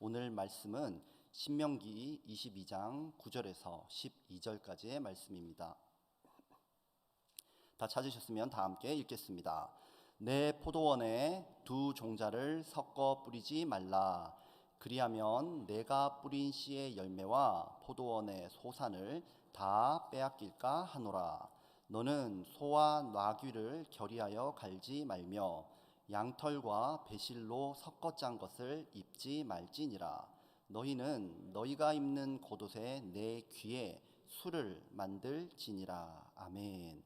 오늘 말씀은 신명기 22장 9절에서 12절까지의 말씀입니다. 다 찾으셨으면 다 함께 읽겠습니다. 내 포도원에 두 종자를 섞어 뿌리지 말라. 그리하면 내가 뿌린 씨의 열매와 포도원의 소산을 다 빼앗길까 하노라. 너는 소와 나귀를 결의하여 갈지 말며 양털과 배실로 섞어 짠 것을 입지 말지니라. 너희는 너희가 입는 겉옷에 내 귀에 술을 만들지니라. 아멘.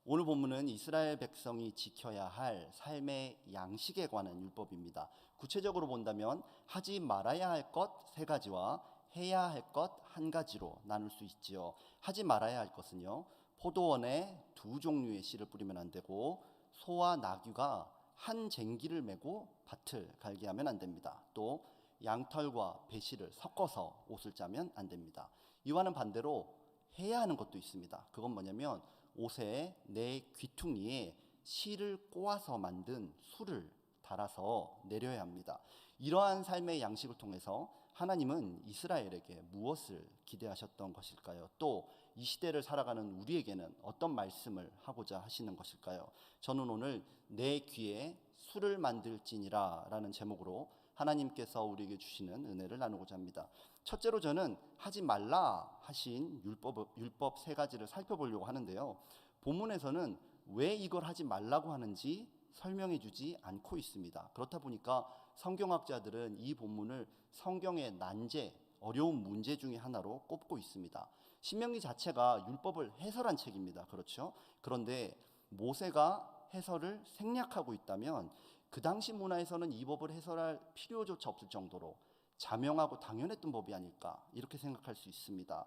오늘 본문은 이스라엘 백성이 지켜야 할 삶의 양식에 관한 율법입니다. 구체적으로 본다면 하지 말아야 할 것 세 가지와 해야 할 것 한 가지로 나눌 수 있지요. 하지 말아야 할 것은요, 포도원에 두 종류의 씨를 뿌리면 안 되고, 소와 나귀가 한 쟁기를 메고 밭을 갈게 하면 안 됩니다. 또 양털과 배실을 섞어서 옷을 짜면 안 됩니다. 이와는 반대로 해야 하는 것도 있습니다. 그건 뭐냐면 옷에 내 귀퉁이에 실을 꼬아서 만든 술을 달아서 내려야 합니다. 이러한 삶의 양식을 통해서 하나님은 이스라엘에게 무엇을 기대하셨던 것일까요? 또 이 시대를 살아가는 우리에게는 어떤 말씀을 하고자 하시는 것일까요? 저는 오늘 내 귀에 술을 만들지니라 라는 제목으로 하나님께서 우리에게 주시는 은혜를 나누고자 합니다. 첫째로 저는 하지 말라 하신 율법 세 가지를 살펴보려고 하는데요, 본문에서는 왜 이걸 하지 말라고 하는지 설명해 주지 않고 있습니다. 그렇다 보니까 성경학자들은 이 본문을 성경의 난제, 어려운 문제 중에 하나로 꼽고 있습니다. 신명기 자체가 율법을 해설한 책입니다. 그렇죠? 그런데 모세가 해설을 생략하고 있다면 그 당시 문화에서는 이 법을 해설할 필요조차 없을 정도로 자명하고 당연했던 법이 아닐까, 이렇게 생각할 수 있습니다.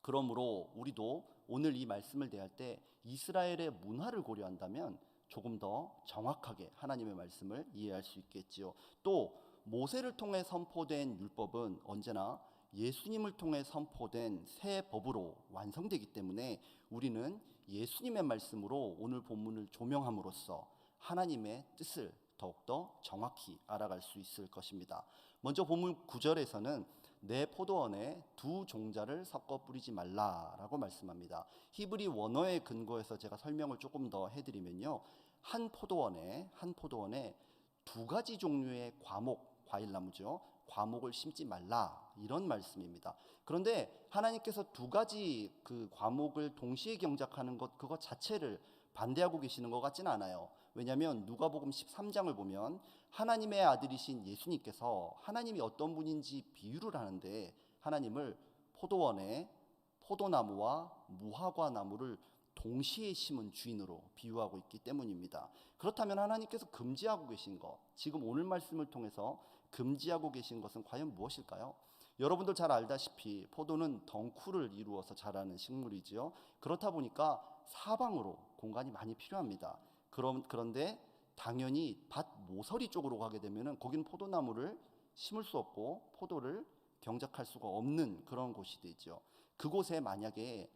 그러므로 우리도 오늘 이 말씀을 대할 때 이스라엘의 문화를 고려한다면 조금 더 정확하게 하나님의 말씀을 이해할 수 있겠지요. 또 모세를 통해 선포된 율법은 언제나 예수님을 통해 선포된 새 법으로 완성되기 때문에 우리는 예수님의 말씀으로 오늘 본문을 조명함으로써 하나님의 뜻을 더욱더 정확히 알아갈 수 있을 것입니다. 먼저 본문 9절에서는 내 포도원에 두 종자를 섞어 뿌리지 말라라고 말씀합니다. 히브리 원어의 근거에서 제가 설명을 조금 더 해드리면요, 한 포도원에 두 가지 종류의 과일나무죠, 과목을 심지 말라, 이런 말씀입니다. 그런데 하나님께서 두 가지 그 과목을 동시에 경작하는 그것 자체를 반대하고 계시는 것 같지는 않아요. 왜냐하면 누가복음 13장을 보면 하나님의 아들이신 예수님께서 하나님이 어떤 분인지 비유를 하는데 하나님을 포도원에 포도나무와 무화과 나무를 동시에 심은 주인으로 비유하고 있기 때문입니다. 그렇다면 하나님께서 금지하고 계신 것, 지금 오늘 말씀을 통해서 금지하고 계신 것은 과연 무엇일까요? 여러분들 잘 알다시피 포도는 덩쿨을 이루어서 자라는 식물이지요. 그렇다 보니까 사방으로 공간이 많이 필요합니다. 그런데 당연히 밭 모서리 쪽으로 가게 되면 거기는 포도나무를 심을 수 없고 포도를 경작할 수가 없는 그런 곳이 되죠. 그곳에 만약에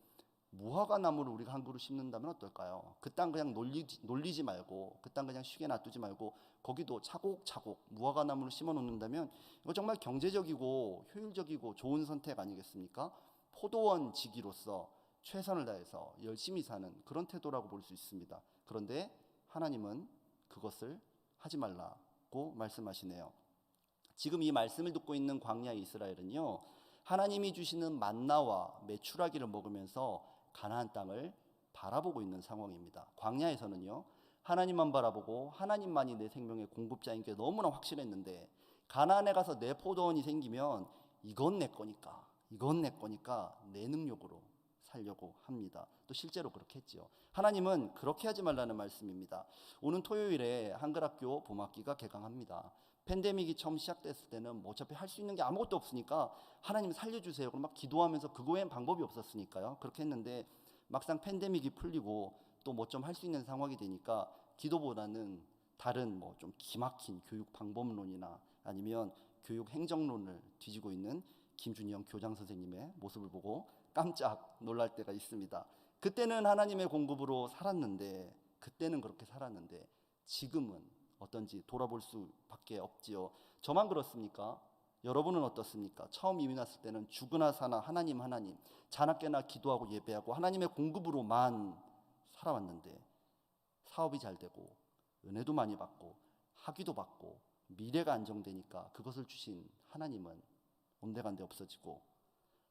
무화과 나무를 우리가 한 그루 심는다면 어떨까요? 그 땅 그냥 놀리지 말고, 그 땅 그냥 쉬게 놔두지 말고 거기도 차곡차곡 무화과 나무를 심어 놓는다면 이거 정말 경제적이고 효율적이고 좋은 선택 아니겠습니까? 포도원 지기로서 최선을 다해서 열심히 사는 그런 태도라고 볼 수 있습니다. 그런데 하나님은 그것을 하지 말라고 말씀하시네요. 지금 이 말씀을 듣고 있는 광야 이스라엘은요, 하나님이 주시는 만나와 메추라기를 먹으면서 가나안 땅을 바라보고 있는 상황입니다. 광야에서는요, 하나님만 바라보고 하나님만이 내 생명의 공급자인 게 너무나 확실했는데 가나안에 가서 내 포도원이 생기면 이건 내 거니까 내 능력으로 살려고 합니다. 또 실제로 그렇게 했죠. 하나님은 그렇게 하지 말라는 말씀입니다. 오는 토요일에 한글학교 봄학기가 개강합니다. 팬데믹이 처음 시작됐을 때는 뭐 어차피 할 수 있는 게 아무것도 없으니까 하나님 살려주세요, 그럼 막 기도하면서 그거 외엔 방법이 없었으니까요. 그렇게 했는데 막상 팬데믹이 풀리고 또 뭐 좀 할 수 있는 상황이 되니까 기도보다는 다른 뭐 좀 기막힌 교육 방법론이나 아니면 교육 행정론을 뒤지고 있는 김준영 교장 선생님의 모습을 보고 깜짝 놀랄 때가 있습니다. 그때는 하나님의 공급으로 살았는데, 그때는 그렇게 살았는데 지금은 어떤지 돌아볼 수밖에 없지요. 저만 그렇습니까? 여러분은 어떻습니까? 처음 이민 왔을 때는 죽으나 사나 하나님 하나님, 자나 깨나 기도하고 예배하고 하나님의 공급으로만 살아왔는데 사업이 잘 되고 은혜도 많이 받고 학위도 받고 미래가 안정되니까 그것을 주신 하나님은 온데간데 없어지고,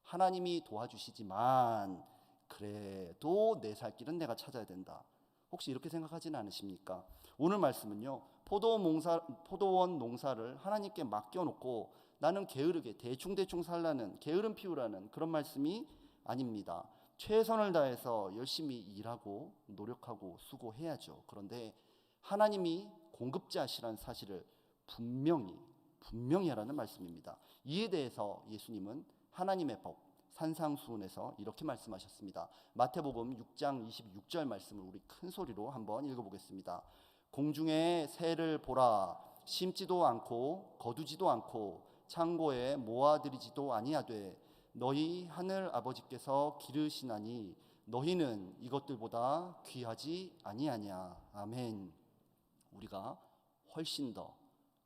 하나님이 도와주시지만 그래도 내 살 길은 내가 찾아야 된다. 혹시 이렇게 생각하지는 않으십니까? 오늘 말씀은요, 포도원 농사를 하나님께 맡겨놓고 나는 게으르게 대충대충 살라는, 게으름 피우라는 그런 말씀이 아닙니다. 최선을 다해서 열심히 일하고 노력하고 수고해야죠. 그런데 하나님이 공급자시라는 사실을 분명히 하라는 말씀입니다. 이에 대해서 예수님은 하나님의 법 산상수훈에서 이렇게 말씀하셨습니다. 마태복음 6장 26절 말씀을 우리 큰 소리로 한번 읽어보겠습니다. 공중의 새를 보라. 심지도 않고 거두지도 않고 창고에 모아들이지도 아니하되 너희 하늘 아버지께서 기르시나니 너희는 이것들보다 귀하지 아니하냐. 아멘. 우리가 훨씬 더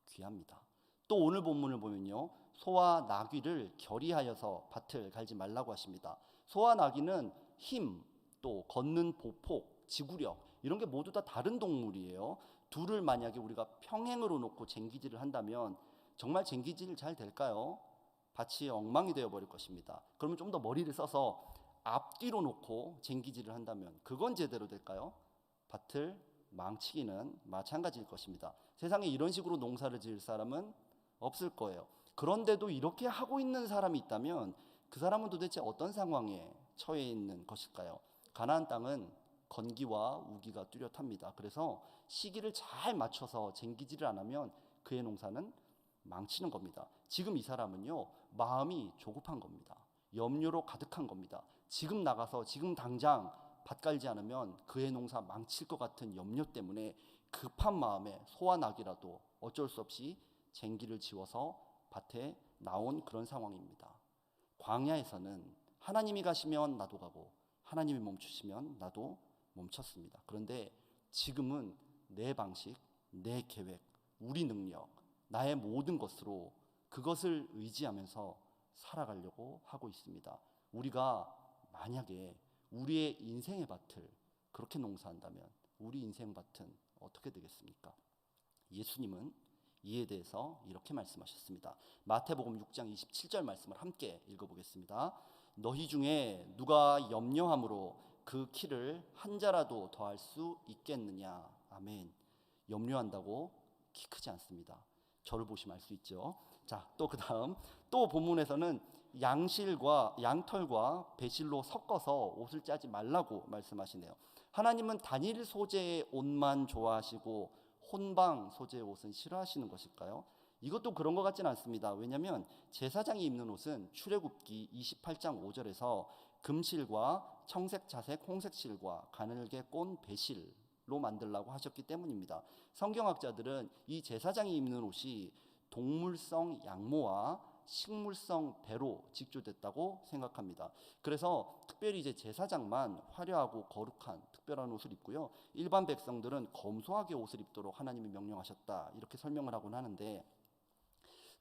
귀합니다. 또 오늘 본문을 보면요, 소와 나귀를 결의하여서 밭을 갈지 말라고 하십니다. 소와 나귀는 힘, 또 걷는 보폭, 지구력, 이런 게 모두 다 다른 동물이에요. 둘을 만약에 우리가 평행으로 놓고 쟁기질을 한다면 정말 쟁기질 잘 될까요? 밭이 엉망이 되어버릴 것입니다. 그러면 좀 더 머리를 써서 앞뒤로 놓고 쟁기질을 한다면 그건 제대로 될까요? 밭을 망치기는 마찬가지일 것입니다. 세상에 이런 식으로 농사를 지을 사람은 없을 거예요. 그런데도 이렇게 하고 있는 사람이 있다면 그 사람은 도대체 어떤 상황에 처해 있는 것일까요? 가나안 땅은 건기와 우기가 뚜렷합니다. 그래서 시기를 잘 맞춰서 쟁기질을 안 하면 그의 농사는 망치는 겁니다. 지금 이 사람은요, 마음이 조급한 겁니다. 염려로 가득한 겁니다. 지금 나가서 지금 당장 밭 갈지 않으면 그의 농사 망칠 것 같은 염려 때문에 급한 마음에 소와 나귀라도 어쩔 수 없이 쟁기를 지워서 밭에 나온 그런 상황입니다. 광야에서는 하나님이 가시면 나도 가고 하나님이 멈추시면 나도 멈췄습니다. 그런데 지금은 내 방식, 내 계획, 우리 능력, 나의 모든 것으로 그것을 의지하면서 살아가려고 하고 있습니다. 우리가 만약에 우리의 인생의 밭을 그렇게 농사한다면 우리 인생 밭은 어떻게 되겠습니까? 예수님은 이에 대해서 이렇게 말씀하셨습니다. 마태복음 6장 27절 말씀을 함께 읽어보겠습니다. 너희 중에 누가 염려함으로 그 키를 한 자라도 더할 수 있겠느냐. 아멘. 염려한다고 키 크지 않습니다. 저를 보시면 알 수 있죠. 자, 또 그 다음 또 본문에서는 양털과 배실로 섞어서 옷을 짜지 말라고 말씀하시네요. 하나님은 단일 소재의 옷만 좋아하시고 혼방 소재의 옷은 싫어하시는 것일까요? 이것도 그런 것 같지는 않습니다. 왜냐하면 제사장이 입는 옷은 출애굽기 28장 5절에서 금실과 청색, 자색, 홍색 실과 가늘게 꼰 배실로 만들라고 하셨기 때문입니다. 성경학자들은 이 제사장이 입는 옷이 동물성 양모와 식물성 배로 직조됐다고 생각합니다. 그래서 특별히 이제 제사장만 화려하고 거룩한 특별한 옷을 입고요, 일반 백성들은 검소하게 옷을 입도록 하나님이 명령하셨다, 이렇게 설명을 하곤 하는데,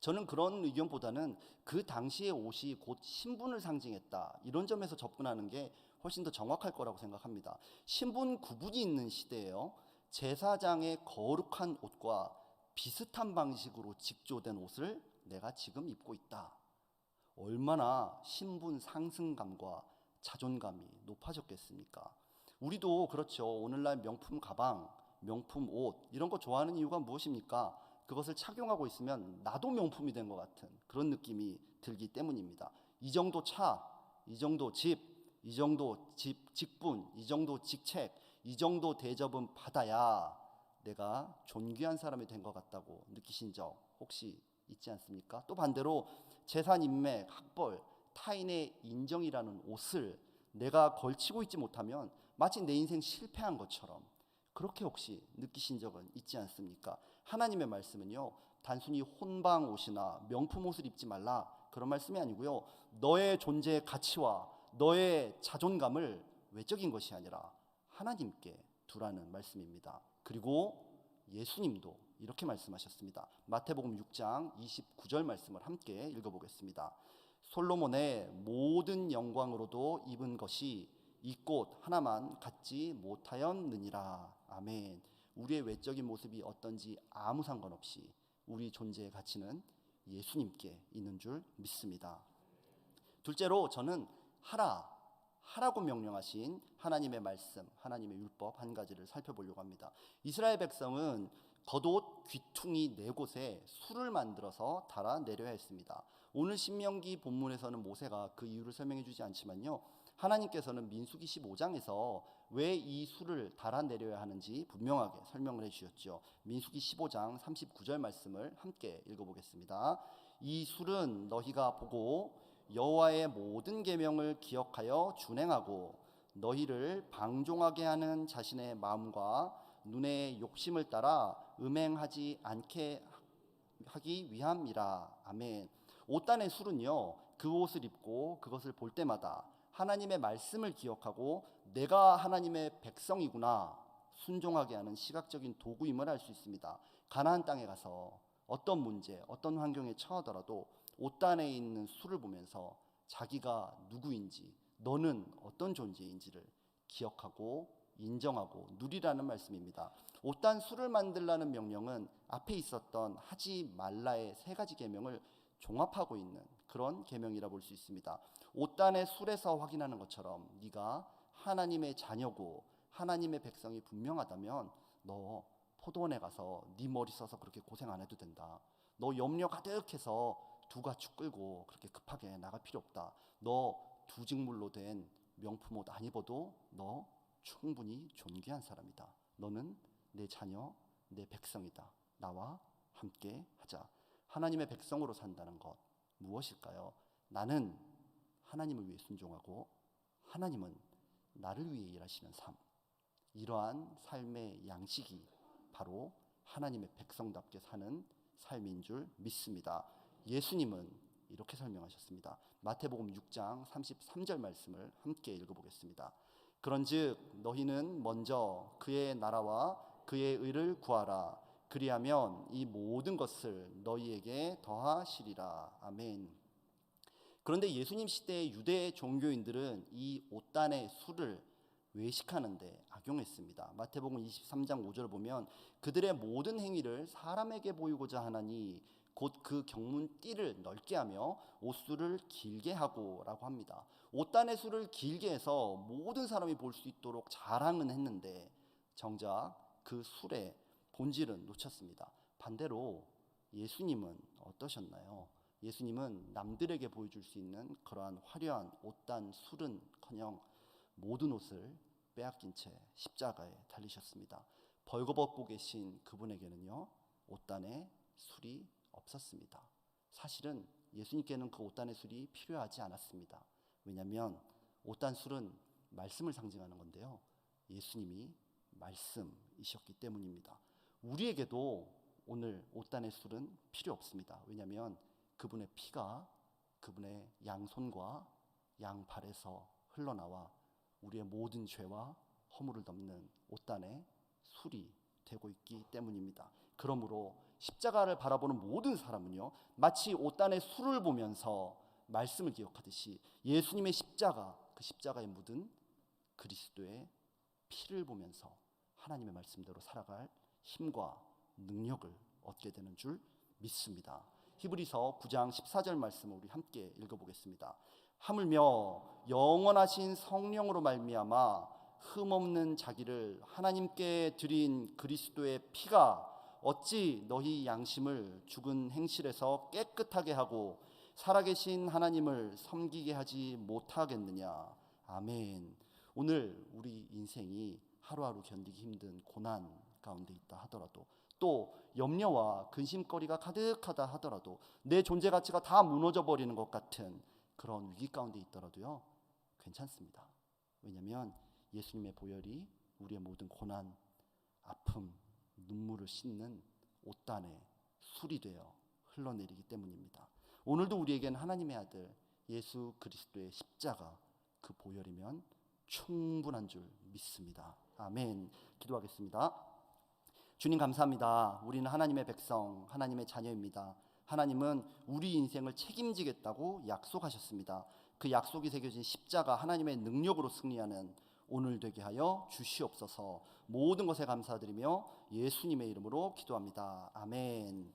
저는 그런 의견보다는 그 당시의 옷이 곧 신분을 상징했다, 이런 점에서 접근하는 게 훨씬 더 정확할 거라고 생각합니다. 신분 구분이 있는 시대에요, 제사장의 거룩한 옷과 비슷한 방식으로 직조된 옷을 내가 지금 입고 있다. 얼마나 신분 상승감과 자존감이 높아졌겠습니까? 우리도 그렇죠. 오늘날 명품 가방, 명품 옷 이런 거 좋아하는 이유가 무엇입니까? 그것을 착용하고 있으면 나도 명품이 된 것 같은 그런 느낌이 들기 때문입니다. 이 정도 차, 이 정도 집, 이 정도 직분, 이 정도 직책, 이 정도 대접은 받아야 내가 존귀한 사람이 된 것 같다고 느끼신 적 혹시 있지 않습니까? 또 반대로 재산, 인맥, 학벌, 타인의 인정이라는 옷을 내가 걸치고 있지 못하면 마치 내 인생 실패한 것처럼 그렇게 혹시 느끼신 적은 있지 않습니까? 하나님의 말씀은요, 단순히 혼방 옷이나 명품 옷을 입지 말라 그런 말씀이 아니고요, 너의 존재의 가치와 너의 자존감을 외적인 것이 아니라 하나님께 두라는 말씀입니다. 그리고 예수님도 이렇게 말씀하셨습니다. 마태복음 6장 29절 말씀을 함께 읽어보겠습니다. 솔로몬의 모든 영광으로도 입은 것이 이 꽃 하나만 갖지 못하였느니라. 아멘. 우리의 외적인 모습이 어떤지 아무 상관없이 우리 존재의 가치는 예수님께 있는 줄 믿습니다. 둘째로 저는 하라고 명령하신 하나님의 말씀, 하나님의 율법 한 가지를 살펴보려고 합니다. 이스라엘 백성은 겉옷 귀퉁이 네 곳에 술을 만들어서 달아 내려야 했습니다. 오늘 신명기 본문에서는 모세가 그 이유를 설명해 주지 않지만요, 하나님께서는 민수기 15장에서 왜 이 술을 달아 내려야 하는지 분명하게 설명을 해 주셨죠. 민수기 15장 39절 말씀을 함께 읽어보겠습니다. 이 술은 너희가 보고 여호와의 모든 계명을 기억하여 준행하고 너희를 방종하게 하는 자신의 마음과 눈의 욕심을 따라 음행하지 않게 하기 위함이라. 아멘. 옷단의 술은요, 그 옷을 입고 그것을 볼 때마다 하나님의 말씀을 기억하고 내가 하나님의 백성이구나 순종하게 하는 시각적인 도구임을 알 수 있습니다. 가나안 땅에 가서 어떤 문제, 어떤 환경에 처하더라도 옷단에 있는 술을 보면서 자기가 누구인지, 너는 어떤 존재인지를 기억하고 인정하고 누리라는 말씀입니다. 옷단 술을 만들라는 명령은 앞에 있었던 하지 말라의 세 가지 계명을 종합하고 있는 그런 계명이라 볼 수 있습니다. 옷단의 술에서 확인하는 것처럼 네가 하나님의 자녀고 하나님의 백성이 분명하다면 너 포도원에 가서 네 머리 써서 그렇게 고생 안 해도 된다. 너 염려 가득해서 두 가축 끌고 그렇게 급하게 나갈 필요 없다. 너 두 직물로 된 명품 옷 안 입어도 너 충분히 존귀한 사람이다. 너는 내 자녀, 내 백성이다. 나와 함께 하자. 하나님의 백성으로 산다는 것 무엇일까요? 나는 하나님을 위해 순종하고 하나님은 나를 위해 일하시는 삶. 이러한 삶의 양식이 바로 하나님의 백성답게 사는 삶인 줄 믿습니다. 예수님은 이렇게 설명하셨습니다. 마태복음 6장 33절 말씀을 함께 읽어보겠습니다. 그런즉 너희는 먼저 그의 나라와 그의 의를 구하라. 그리하면 이 모든 것을 너희에게 더하시리라. 아멘. 그런데 예수님 시대의 유대 종교인들은 이 옷단의 술을 외식하는데 악용했습니다. 마태복음 23장 5절을 보면 그들의 모든 행위를 사람에게 보이고자 하나니 곧 그 경문띠를 넓게 하며 옷술을 길게 하고 라고 합니다. 옷단의 술을 길게 해서 모든 사람이 볼 수 있도록 자랑은 했는데 정작 그 술의 본질은 놓쳤습니다. 반대로 예수님은 어떠셨나요? 예수님은 남들에게 보여줄 수 있는 그러한 화려한 옷단 술은커녕 모든 옷을 빼앗긴 채 십자가에 달리셨습니다. 벌거벗고 계신 그분에게는요, 옷단에 술이 없었습니다. 사실은 예수님께는 그 옷단의 술이 필요하지 않았습니다. 왜냐하면 옷단 술은 말씀을 상징하는 건데요, 예수님이 말씀이셨기 때문입니다. 우리에게도 오늘 옷단의 술은 필요 없습니다. 왜냐하면 그분의 피가 그분의 양손과 양발에서 흘러나와 우리의 모든 죄와 허물을 덮는 옷단의 술이 되고 있기 때문입니다. 그러므로 십자가를 바라보는 모든 사람은요, 마치 옷단의 술을 보면서 말씀을 기억하듯이 예수님의 십자가, 그 십자가에 묻은 그리스도의 피를 보면서 하나님의 말씀대로 살아갈 힘과 능력을 얻게 되는 줄 믿습니다. 히브리서 9장 14절 말씀을 우리 함께 읽어보겠습니다. 하물며 영원하신 성령으로 말미암아 흠없는 자기를 하나님께 드린 그리스도의 피가 어찌 너희 양심을 죽은 행실에서 깨끗하게 하고 살아계신 하나님을 섬기게 하지 못하겠느냐. 아멘. 오늘 우리 인생이 하루하루 견디기 힘든 고난 가운데 있다 하더라도, 또 염려와 근심거리가 가득하다 하더라도, 내 존재 가치가 다 무너져 버리는 것 같은 그런 위기 가운데 있더라도요, 괜찮습니다. 왜냐하면 예수님의 보혈이 우리의 모든 고난, 아픔, 눈물을 씻는 옷단에 술이 되어 흘러내리기 때문입니다. 오늘도 우리에겐 하나님의 아들 예수 그리스도의 십자가, 그 보혈이면 충분한 줄 믿습니다. 아멘. 기도하겠습니다. 주님 감사합니다. 우리는 하나님의 백성, 하나님의 자녀입니다. 하나님은 우리 인생을 책임지겠다고 약속하셨습니다. 그 약속이 새겨진 십자가 하나님의 능력으로 승리하는 오늘 되게 하여 주시옵소서. 모든 것에 감사드리며 예수님의 이름으로 기도합니다. 아멘.